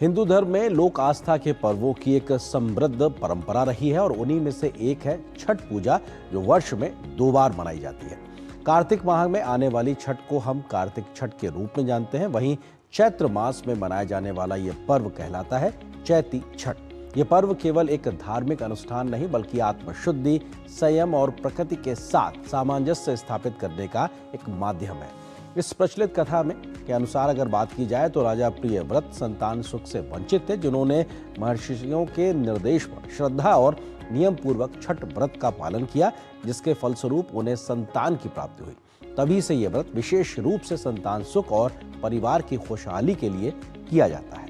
हिंदू धर्म में लोक आस्था के पर्वों की एक समृद्ध परंपरा रही है और उन्हीं में से एक है छठ पूजा, जो वर्ष में 2 बार मनाई जाती है। कार्तिक माह में आने वाली छठ को हम कार्तिक छठ के रूप में जानते हैं। वहीं चैत्र मास में मनाया जाने वाला ये पर्व कहलाता है चैती छठ। ये पर्व केवल एक धार्मिक अनुष्ठान नहीं बल्कि आत्मशुद्धि, संयम और प्रकृति के साथ सामंजस्य स्थापित करने का एक माध्यम है। इस प्रचलित कथा में के अनुसार अगर बात की जाए तो राजा प्रियव्रत संतान सुख से वंचित थे, जिन्होंने महर्षियों के निर्देश पर श्रद्धा और नियम पूर्वक छठ व्रत का पालन किया, जिसके फलस्वरूप उन्हें संतान की प्राप्ति हुई। तभी से ये व्रत विशेष रूप से संतान सुख और परिवार की खुशहाली के लिए किया जाता है।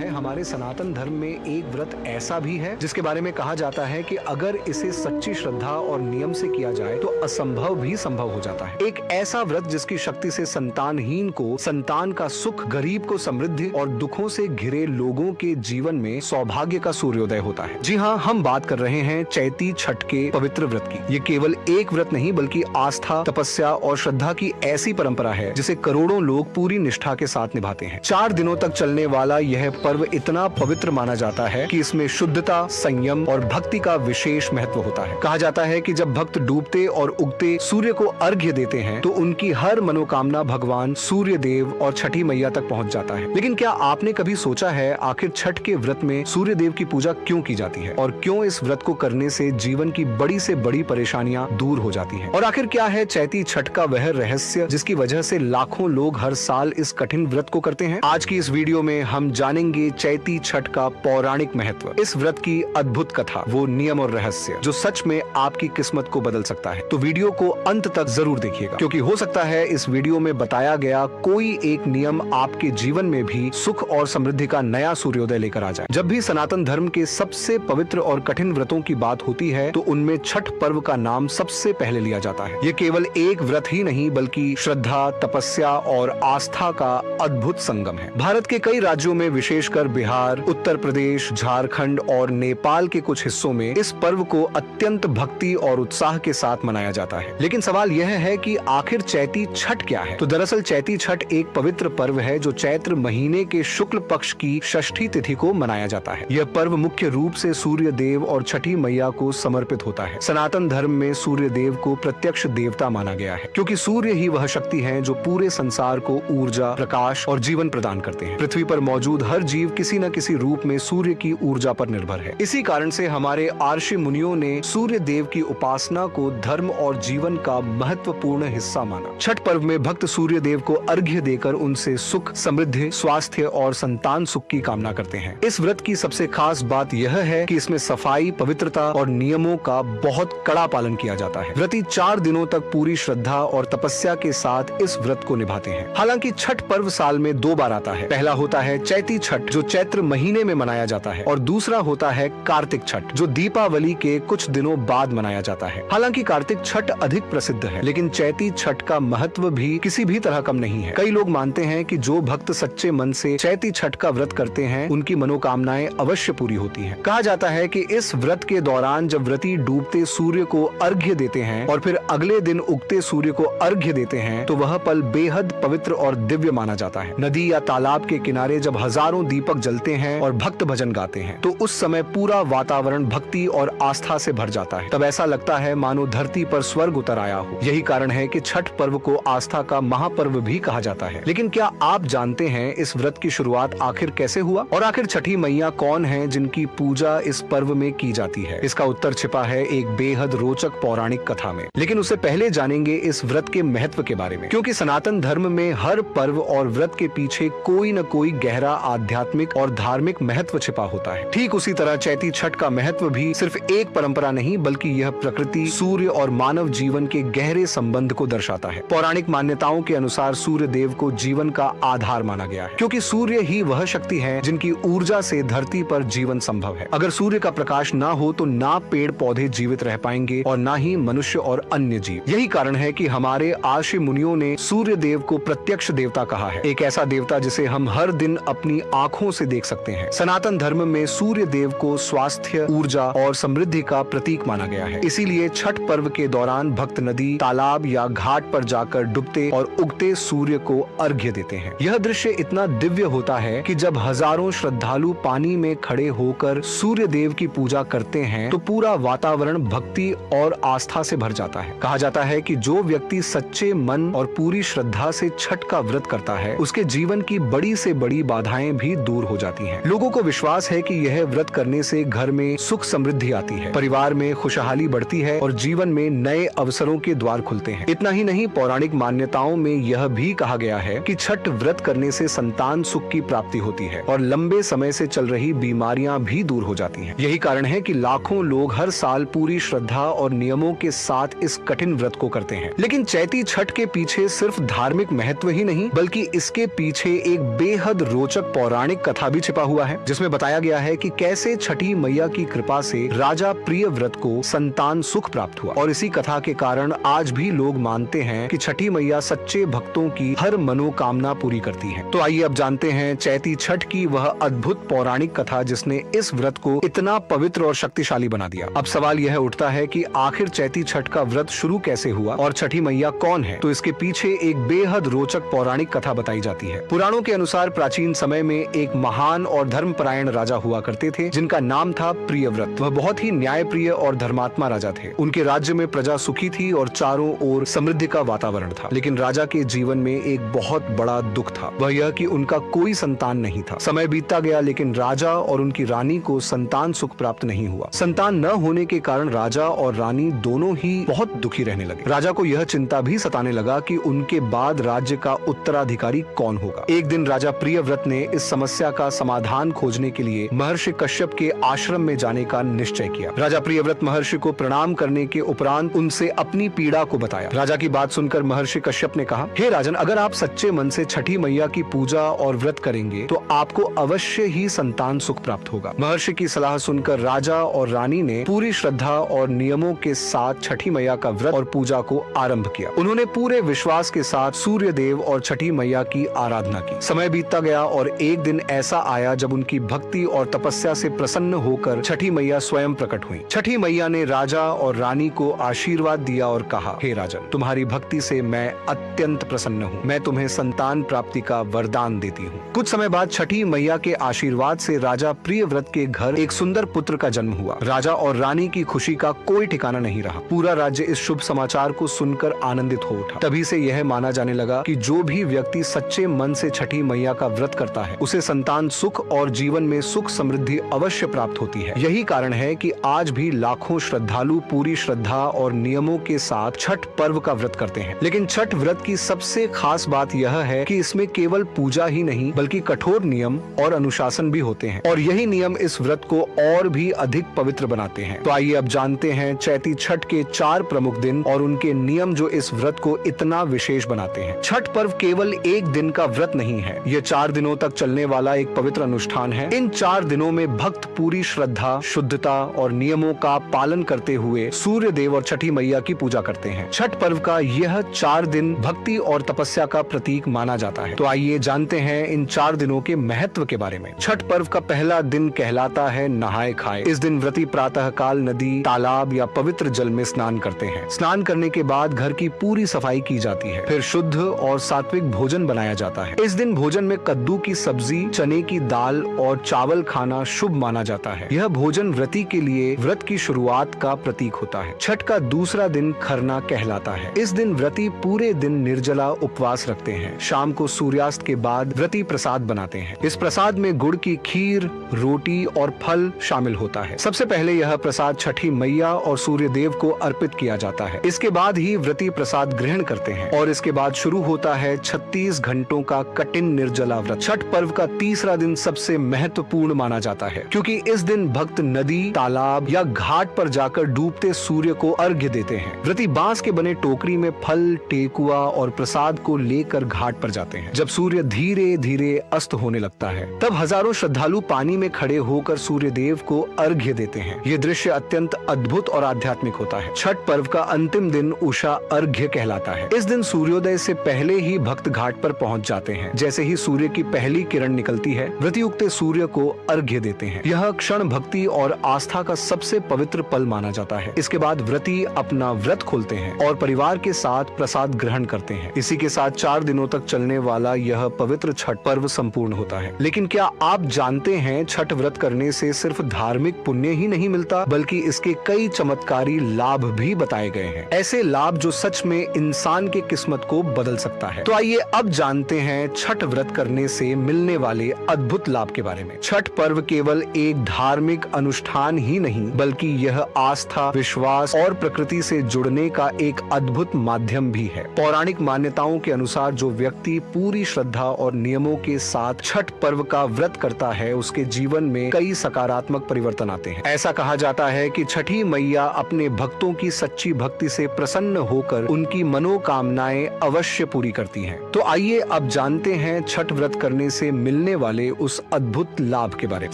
हमारे सनातन धर्म में एक व्रत ऐसा भी है जिसके बारे में कहा जाता है कि अगर इसे सच्ची श्रद्धा और नियम से किया जाए तो असंभव भी संभव हो जाता है। एक ऐसा व्रत जिसकी शक्ति से संतानहीन को संतान का सुख, गरीब को समृद्धि और दुखों से घिरे लोगों के जीवन में सौभाग्य का सूर्योदय होता है। जी हाँ, हम बात कर रहे हैं चैती छठ के पवित्र व्रत की। ये केवल एक व्रत नहीं बल्कि आस्था, तपस्या और श्रद्धा की ऐसी परंपरा है जिसे करोड़ों लोग पूरी निष्ठा के साथ निभाते हैं। 4 दिनों तक चलने वाला यह पर्व इतना पवित्र माना जाता है कि इसमें शुद्धता, संयम और भक्ति का विशेष महत्व होता है। कहा जाता है कि जब भक्त डूबते और उगते सूर्य को अर्घ्य देते हैं तो उनकी हर मनोकामना भगवान सूर्य देव और छठी मैया तक पहुंच जाता है। लेकिन क्या आपने कभी सोचा है आखिर छठ के व्रत में सूर्य देव की पूजा क्यों की जाती है और क्यों इस व्रत को करने से जीवन की बड़ी से बड़ी परेशानियां दूर हो जाती हैं? और आखिर क्या है चैती छठ का वह रहस्य जिसकी वजह से लाखों लोग हर साल इस कठिन व्रत को करते हैं? आज की इस वीडियो में हम जानेंगे चैती छठ का पौराणिक महत्व, इस व्रत की अद्भुत कथा, वो नियम और रहस्य जो सच में आपकी किस्मत को बदल सकता है। तो वीडियो को अंत तक जरूर देखिएगा, क्योंकि हो सकता है इस वीडियो में बताया गया कोई एक नियम आपके जीवन में भी सुख और समृद्धि का नया सूर्योदय लेकर आ जाए। जब भी सनातन धर्म के सबसे पवित्र और कठिन व्रतों की बात होती है तो उनमें छठ पर्व का नाम सबसे पहले लिया जाता है। ये केवल एक व्रत ही नहीं बल्कि श्रद्धा, तपस्या और आस्था का अद्भुत संगम है। भारत के कई राज्यों में, विशेषकर बिहार, उत्तर प्रदेश, झारखंड और नेपाल के कुछ हिस्सों में इस पर्व को अत्यंत भक्ति और उत्साह के साथ मनाया जाता है। लेकिन सवाल यह है कि आखिर चैती छठ क्या है? तो दरअसल चैती छठ एक पवित्र पर्व है जो चैत्र महीने के शुक्ल पक्ष की षष्ठी तिथि को मनाया जाता है। यह पर्व मुख्य रूप से सूर्य देव और छठी मैया को समर्पित होता है। सनातन धर्म में सूर्य देव को प्रत्यक्ष देवता माना गया है, क्योंकि सूर्य ही वह शक्ति है जो पूरे संसार को ऊर्जा, प्रकाश और जीवन प्रदान करते हैं। पृथ्वी पर मौजूद हर जीव किसी न किसी रूप में सूर्य की ऊर्जा पर निर्भर है। इसी कारण से हमारे आर्षि मुनियों ने सूर्य देव की उपासना को धर्म और जीवन का महत्वपूर्ण हिस्सा माना। छठ पर्व में भक्त सूर्य देव को अर्घ्य देकर उनसे सुख, समृद्धि, स्वास्थ्य और संतान सुख की कामना करते हैं। इस व्रत की सबसे खास बात यह है कि इसमें सफाई, पवित्रता और नियमों का बहुत कड़ा पालन किया जाता है। व्रती 4 दिनों तक पूरी श्रद्धा और तपस्या के साथ इस व्रत को निभाते हैं। हालांकि छठ पर्व साल में 2 बार आता है। पहला होता है चैती छठ जो चैत्र महीने में मनाया जाता है और दूसरा होता है कार्तिक छठ जो दीपावली के कुछ दिनों बाद मनाया जाता है। हालांकि कार्तिक छठ अधिक प्रसिद्ध है, लेकिन चैती छठ का महत्व भी किसी भी तरह कम नहीं है। कई लोग मानते हैं कि जो भक्त सच्चे मन से चैती छठ का व्रत करते हैं उनकी मनोकामनाएं अवश्य पूरी होती हैं। कहा जाता है कि इस व्रत के दौरान जब व्रती डूबते सूर्य को अर्घ्य देते हैं और फिर अगले दिन उगते सूर्य को अर्घ्य देते हैं तो वह पल बेहद पवित्र और दिव्य माना जाता है। नदी या तालाब के किनारे जब हजारों दीपक जलते हैं और भक्त भजन गाते हैं तो उस समय पूरा वातावरण भक्ति और आस्था से भर जाता है। तब ऐसा लगता है मानो धरती पर स्वर्ग उतर आया हो। यही कारण है कि छठ पर्व को आस्था का महापर्व भी कहा जाता है। लेकिन क्या आप जानते हैं इस व्रत की शुरुआत आखिर कैसे हुआ और आखिर छठी मैया कौन है जिनकी पूजा इस पर्व में की जाती है? इसका उत्तर छिपा है एक बेहद रोचक पौराणिक कथा में। लेकिन उससे पहले जानेंगे इस व्रत के महत्व के बारे में, क्योंकि सनातन धर्म में हर पर्व और व्रत के पीछे कोई न कोई गहरा आध्यात्मिक और धार्मिक महत्व छिपा होता है। ठीक उसी तरह चैती छठ का महत्व भी सिर्फ एक परंपरा नहीं बल्कि यह प्रकृति, सूर्य और मानव जीवन के गहरे संबंध को दर्शाता है। पौराणिक मान्यताओं के अनुसार सूर्य देव को जीवन का आधार माना गया है, क्योंकि सूर्य ही वह शक्ति है जिनकी ऊर्जा से धरती पर जीवन संभव है। अगर सूर्य का प्रकाश ना हो तो ना पेड़ पौधे जीवित रह पाएंगे और ना ही मनुष्य और अन्य जीव। यही कारण है कि हमारे आर्षि मुनियों ने सूर्य देव को प्रत्यक्ष देवता कहा है, एक ऐसा देवता जिसे हम हर दिन अपनी आंखों से देख सकते हैं। सनातन धर्म में सूर्य देव को स्वास्थ्य, ऊर्जा और समृद्धि का प्रतीक माना गया है। इसीलिए छठ पर्व के दौरान भक्त नदी, तालाब या घाट पर जाकर डूबते और उगते सूर्य को अर्घ्य देते हैं। यह दृश्य इतना दिव्य होता है कि जब हजारों श्रद्धालु पानी में खड़े होकर सूर्य देव की पूजा करते हैं तो पूरा वातावरण भक्ति और आस्था से भर जाता है। कहा जाता है कि जो व्यक्ति सच्चे मन और पूरी श्रद्धा से छठ का व्रत करता है, उसके जीवन की बड़ी से बड़ी बाधाएं भी दूर हो जाती हैं। लोगों को विश्वास है कि यह व्रत करने से घर में सुख समृद्धि आती है, परिवार में खुशहाली बढ़ती है और जीवन में नए अवसरों के द्वार खुलते हैं। इतना ही नहीं, पौराणिक मान्यताओं में यह भी कहा गया है कि छठ व्रत करने से संतान सुख की प्राप्ति होती है और लंबे समय से चल रही बीमारियां भी दूर हो जाती हैं। यही कारण है कि लाखों लोग हर साल पूरी श्रद्धा और नियमों के साथ इस कठिन व्रत को करते हैं। लेकिन चैती छठ के पीछे सिर्फ धार्मिक महत्व ही नहीं, बल्कि इसके पीछे एक बेहद रोचक पौराणिक कथा भी छिपा हुआ है, जिसमें बताया गया है कि कैसे छठी मैया की कृपा से राजा प्रियव्रत को संतान सुख प्राप्त हुआ। और इसी कथा के कारण आज भी लोग मानते हैं कि छठी मैया सच्चे भक्तों की हर मनोकामना पूरी करती है। तो आइए अब जानते हैं चैती छठ की वह अद्भुत पौराणिक कथा जिसने इस व्रत को इतना पवित्र और शक्तिशाली बना दिया। अब सवाल यह उठता है कि आखिर चैती छठ का व्रत शुरू कैसे हुआ और छठी मैया कौन है? तो इसके पीछे एक बेहद रोचक पौराणिक कथा बताई जाती है। पुराणों के अनुसार प्राचीन समय में एक महान और धर्मपरायण राजा हुआ करते थे, जिनका नाम था प्रियव्रत। वह बहुत ही न्यायप्रिय और धर्मात्मा राजा थे। उनके राज्य में प्रजा सुखी थी और चारों ओर समृद्धि का वातावरण था। लेकिन राजा के जीवन में एक बहुत बड़ा दुख था, वह यह कि उनका कोई संतान नहीं था। समय बीतता गया, लेकिन राजा और उनकी रानी को संतान सुख प्राप्त नहीं हुआ। संतान न होने के कारण राजा और रानी दोनों ही बहुत दुखी रहने लगे। राजा को यह चिंता भी सताने लगा कि उनके बाद राज्य का उत्तराधिकारी कौन होगा। एक दिन राजा प्रियव्रत ने इस समस्या का समाधान खोजने के लिए महर्षि कश्यप के आश्रम में जाने का निश्चय किया। राजा प्रियव्रत महर्षि को प्रणाम करने के उपरांत उनसे अपनी पीड़ा को बताया। राजा की बात सुनकर महर्षि कश्यप ने कहा, हे राजन, अगर आप सच्चे मन से छठी मैया की पूजा और व्रत करेंगे तो आपको अवश्य ही संतान सुख प्राप्त होगा। महर्षि की सलाह सुनकर राजा और रानी ने पूरी श्रद्धा और नियमों के साथ छठी मैया का व्रत और पूजा को आरंभ किया। उन्होंने पूरे विश्वास के साथ सूर्य देव और छठी मैया की आराधना की। समय बीतता गया और एक दिन ऐसा आया जब उनकी भक्ति और तपस्या से प्रसन्न होकर छठी मैया स्वयं प्रकट हुई। छठी मैया ने राजा और रानी को आशीर्वाद दिया और कहा, हे राजन, तुम्हारी भक्ति से मैं अत्यंत प्रसन्न हूँ। मैं तुम्हें संतान प्राप्ति का वरदान देती हूँ। कुछ समय बाद छठी मैया के आशीर्वाद से राजा प्रियव्रत के घर एक सुंदर पुत्र का जन्म हुआ। राजा और रानी की खुशी का कोई ठिकाना नहीं रहा। पूरा राज्य इस शुभ समाचार को सुनकर आनंदित हो उठा। तभी से यह माना जाने लगा कि जो भी व्यक्ति सच्चे मन से छठी मैया का व्रत करता है, उसे संतान सुख और जीवन में सुख समृद्धि अवश्य प्राप्त होती है। यही कारण है कि आज भी लाखों श्रद्धालु पूरी श्रद्धा और नियमों के साथ छठ पर्व का व्रत करते हैं। लेकिन छठ व्रत की सबसे खास बात यह है कि इसमें केवल पूजा ही नहीं, बल्कि कठोर नियम और अनुशासन भी होते हैं, और यही नियम इस व्रत को और भी अधिक पवित्र बनाते हैं। तो आइए अब जानते हैं चैती छठ के 4 प्रमुख दिन और उनके नियम जो इस व्रत को इतना विशेष बनाते हैं। छठ पर्व केवल एक दिन का व्रत नहीं है, यह 4 दिनों तक चलने वाला एक पवित्र अनुष्ठान है। इन 4 दिनों में भक्त पूरी श्रद्धा, शुद्धता और नियमों का पालन करते हुए सूर्य देव और छठी मैया की पूजा करते हैं। छठ पर्व का यह 4 दिन भक्ति और तपस्या का प्रतीक माना जाता है। तो आइए जानते हैं इन 4 दिनों के महत्व के बारे में। छठ पर्व का पहला दिन कहलाता है नहाए खाए। इस दिन व्रती प्रातः काल नदी, तालाब या पवित्र जल में स्नान करते हैं। स्नान करने के बाद घर की पूरी सफाई की जाती है। फिर शुद्ध और सात्विक भोजन बनाया जाता है। इस दिन भोजन में कद्दू की सब्जी, चने की दाल और चावल खाना शुभ माना जाता है। यह भोजन व्रती के लिए व्रत की शुरुआत का प्रतीक होता है। छठ का दूसरा दिन खरना कहलाता है। इस दिन व्रती पूरे दिन निर्जला उपवास रखते हैं। शाम को सूर्यास्त के बाद व्रती प्रसाद बनाते हैं। इस प्रसाद में गुड़ की खीर, रोटी और फल शामिल होता है। सबसे पहले यह प्रसाद छठी मैया और सूर्य देव को अर्पित किया जाता है। इसके बाद ही व्रती प्रसाद ग्रहण करते हैं और इसके बाद शुरू होता है 36 घंटों का कठिन निर्जला व्रत। छठ पर्व का तीसरा दिन सबसे महत्वपूर्ण माना जाता है, क्योंकि इस दिन भक्त नदी, तालाब या घाट पर जाकर डूबते सूर्य को अर्घ्य देते हैं। व्रती बांस के बने टोकरी में फल, टेकुआ और प्रसाद को लेकर घाट पर जाते हैं। जब सूर्य धीरे धीरे अस्त होने लगता है, तब हजारों श्रद्धालु पानी में खड़े होकर सूर्य देव को अर्घ्य देते हैं। ये दृश्य अत्यंत अद्भुत और आध्यात्मिक होता है। छठ पर्व का अंतिम दिन उषा अर्घ्य कहलाता है। इस दिन सूर्योदय से पहले ही भक्त घाट पर पहुंच जाते हैं। जैसे ही सूर्य की पहली किरण निकलती है, व्रतयुक्त सूर्य को अर्घ्य देते हैं। यह क्षण भक्ति और आस्था का सबसे पवित्र पल माना जाता है। इसके बाद व्रती अपना व्रत खोलते हैं और परिवार के साथ प्रसाद ग्रहण करते हैं। इसी के साथ 4 दिनों तक चलने वाला यह पवित्र छठ पर्व संपूर्ण होता है। लेकिन क्या आप जानते हैं, छठ व्रत करने से सिर्फ धार्मिक पुण्य ही नहीं मिलता, बल्कि इसके कई चमत्कारी लाभ भी बताए गए हैं। ऐसे लाभ जो सच में इंसान के किस्मत को बदल सकता है। तो आइए अब जानते हैं छठ व्रत करने से मिलने वाले अद्भुत लाभ के बारे में। छठ पर्व केवल एक धार्मिक अनुष्ठान ही नहीं, बल्कि यह आस्था, विश्वास और प्रकृति से जुड़ने का एक अद्भुत माध्यम भी है। पौराणिक मान्यताओं के अनुसार जो व्यक्ति पूरी श्रद्धा और नियमों के साथ छठ पर्व का व्रत करता है, उसके जीवन में कई सकारात्मक परिवर्तन आते हैं। ऐसा कहा जाता है कि छठी मैया अपने भक्तों की सच्ची भक्ति से प्रसन्न होकर उनकी मनोकामनाएं अवश्य पूरी करती हैं। तो आइए अब जानते हैं छठ व्रत करने से मिलने वाले उस अद्भुत लाभ के बारे में।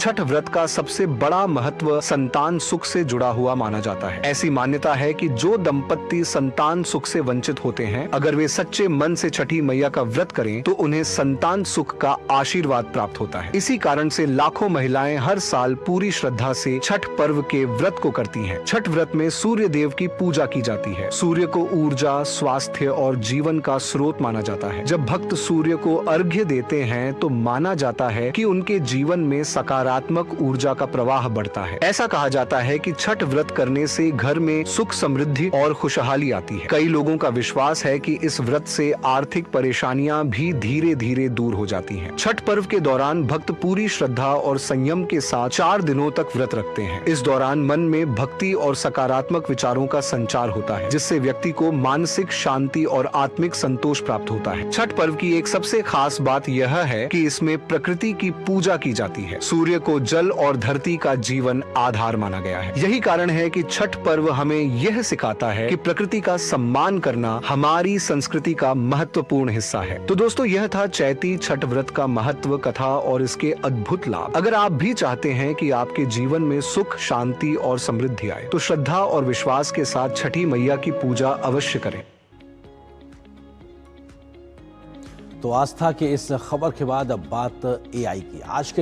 छठ व्रत का सबसे बड़ा महत्व संतान सुख से जुड़ा हुआ माना जाता है। ऐसी मान्यता है कि जो दंपत्ति संतान सुख से वंचित होते हैं, अगर वे सच्चे मन से छठी मैया का व्रत करें तो उन्हें संतान सुख का आशीर्वाद प्राप्त होता है। इसी कारण से लाखों महिलाएं हर साल पूरी श्रद्धा से छठ पर्व के व्रत को करती हैं। छठ व्रत में सूर्य देव की पूजा की जाती है। सूर्य को ऊर्जा, स्वास्थ्य और जीवन का स्रोत माना जाता है। जब भक्त सूर्य को अर्घ्य देते हैं तो माना जाता है कि उनके जीवन में सकारात्मक ऊर्जा का प्रवाह बढ़ता है। ऐसा कहा जाता है कि छठ व्रत करने से घर में सुख, समृद्धि और खुशहाली आती है। कई लोगों का विश्वास है कि इस व्रत से आर्थिक परेशानियां भी धीरे धीरे दूर हो जाती हैं। छठ पर्व के दौरान भक्त पूरी श्रद्धा और संयम के साथ 4 दिनों तक व्रत रखते हैं। इस दौरान मन में भक्ति और सकारात्मक विचारों का संचार होता है, जिससे व्यक्ति को मानसिक शांति और आत्मिक संतोष प्राप्त होता है। छठ पर्व की एक सबसे खास बात यह है कि इसमें प्रकृति की पूजा की जाती है। सूर्य को जल और धरती का जीवन आधार माना गया है। यही कारण है कि छठ पर्व हमें यह सिखाता है कि प्रकृति का सम्मान करना हमारी संस्कृति का महत्वपूर्ण हिस्सा है। तो दोस्तों, यह था चैती छठ व्रत का महत्व, कथा और इसके अद्भुत लाभ। अगर आप भी चाहते हैं कि आपके जीवन में सुख, शांति और समृद्धि आए, तो श्रद्धा और विश्वास के साथ छठी मैया की पूजा अवश्य करें। तो आस्था के इस खबर के बाद अब बात एआई की। आज के